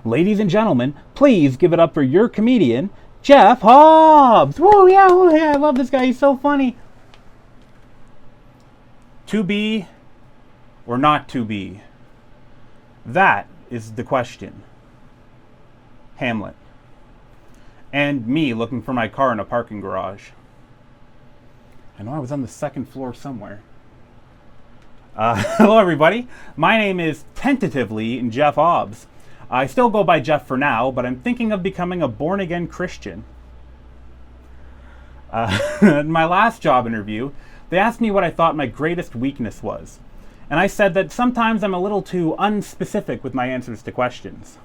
Ladies and gentlemen, please give it up for your comedian, Jeff Hobbs. Woo, yeah, I love this guy. He's so funny. To be or not to be? That is the question. Hamlet. And me looking for my car in a parking garage. I know I was on the second floor somewhere. Hello, everybody. My name is tentatively Jeff Hobbs. I still go by Jeff for now, but I'm thinking of becoming a born-again Christian. In my last job interview, they asked me what I thought my greatest weakness was. And I said that sometimes I'm a little too unspecific with my answers to questions.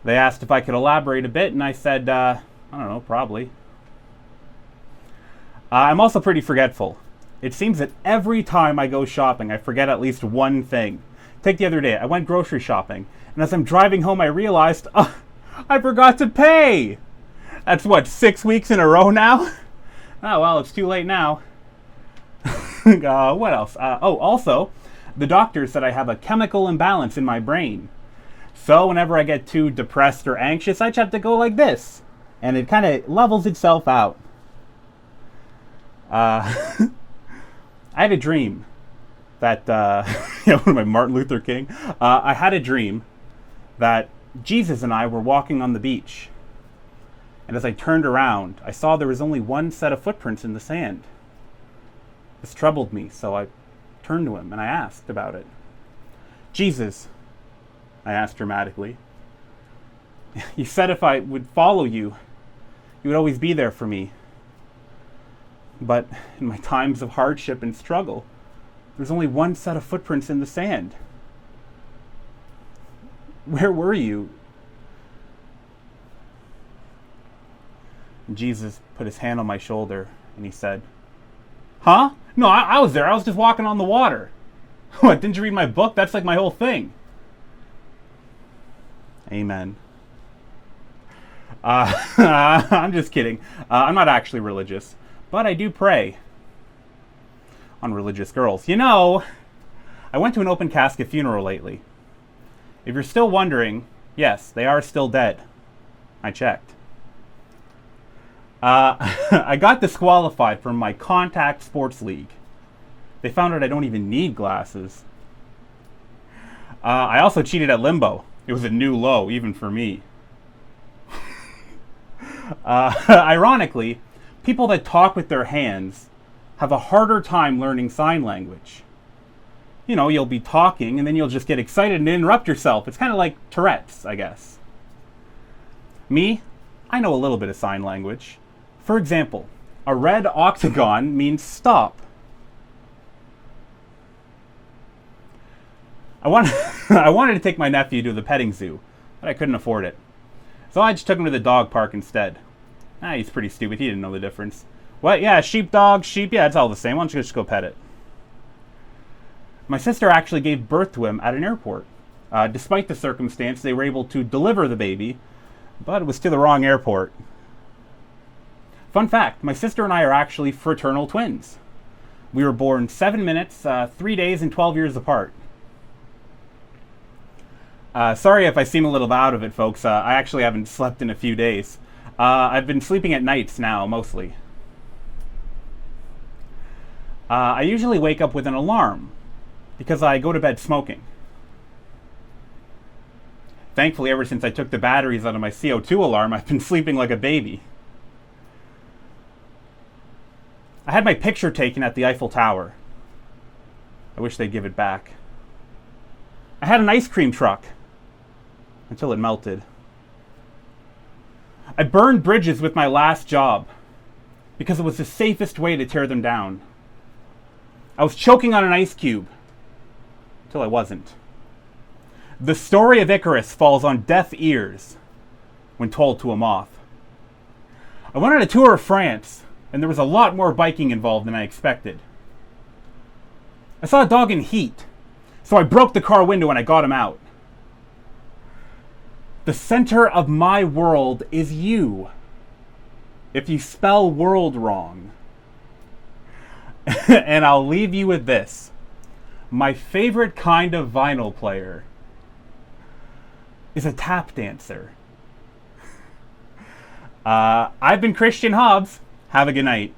They asked if I could elaborate a bit, and I said, I don't know, probably. I'm also pretty forgetful. It seems that every time I go shopping, I forget at least one thing. Take the other day, I went grocery shopping, and as I'm driving home, I realized, I forgot to pay! That's what, 6 weeks in a row now? Oh, well, it's too late now. What else? Also, the doctor said I have a chemical imbalance in my brain. So whenever I get too depressed or anxious, I just have to go like this. And it kind of levels itself out. I had a dream that, one of my Martin Luther King. I had a dream that Jesus and I were walking on the beach. And as I turned around, I saw there was only one set of footprints in the sand. This troubled me, so I turned to him and I asked about it. Jesus, I asked dramatically, you said if I would follow you, you would always be there for me. But in my times of hardship and struggle, there's only one set of footprints in the sand. Where were you? And Jesus put his hand on my shoulder and he said, Huh? No, I was there. I was just walking on the water. What, didn't you read my book? That's like my whole thing. Amen. I'm just kidding. I'm not actually religious, but I do pray on religious girls. You know, I went to an open casket funeral lately. If you're still wondering, yes, they are still dead. I checked. I got disqualified from my contact sports league. They found out I don't even need glasses. I also cheated at limbo. It was a new low, even for me. Ironically, people that talk with their hands have a harder time learning sign language. You know, you'll be talking and then you'll just get excited and interrupt yourself. It's kind of like Tourette's, I guess. Me, I know a little bit of sign language. For example, a red octagon means stop. I wanted to take my nephew to the petting zoo, but I couldn't afford it. So I just took him to the dog park instead. He's pretty stupid. He didn't know the difference. What? Yeah, sheepdog, sheep. Yeah, it's all the same. Why don't you just go pet it? My sister actually gave birth to him at an airport. Despite the circumstance, they were able to deliver the baby, but it was to the wrong airport. Fun fact, my sister and I are actually fraternal twins. We were born 7 minutes, 3 days, and 12 years apart. Sorry if I seem a little out of it, folks. I actually haven't slept in a few days. I've been sleeping at nights now, mostly. I usually wake up with an alarm because I go to bed smoking. Thankfully, ever since I took the batteries out of my CO2 alarm, I've been sleeping like a baby. I had my picture taken at the Eiffel Tower. I wish they'd give it back. I had an ice cream truck until it melted. I burned bridges with my last job because it was the safest way to tear them down. I was choking on an ice cube until I wasn't. The story of Icarus falls on deaf ears when told to a moth. I went on a tour of France, and there was a lot more biking involved than I expected. I saw a dog in heat, so I broke the car window and I got him out. The center of my world is you. If you spell world wrong. And I'll leave you with this. My favorite kind of vinyl player is a tap dancer. I've been Christian Hobbs. Have a good night.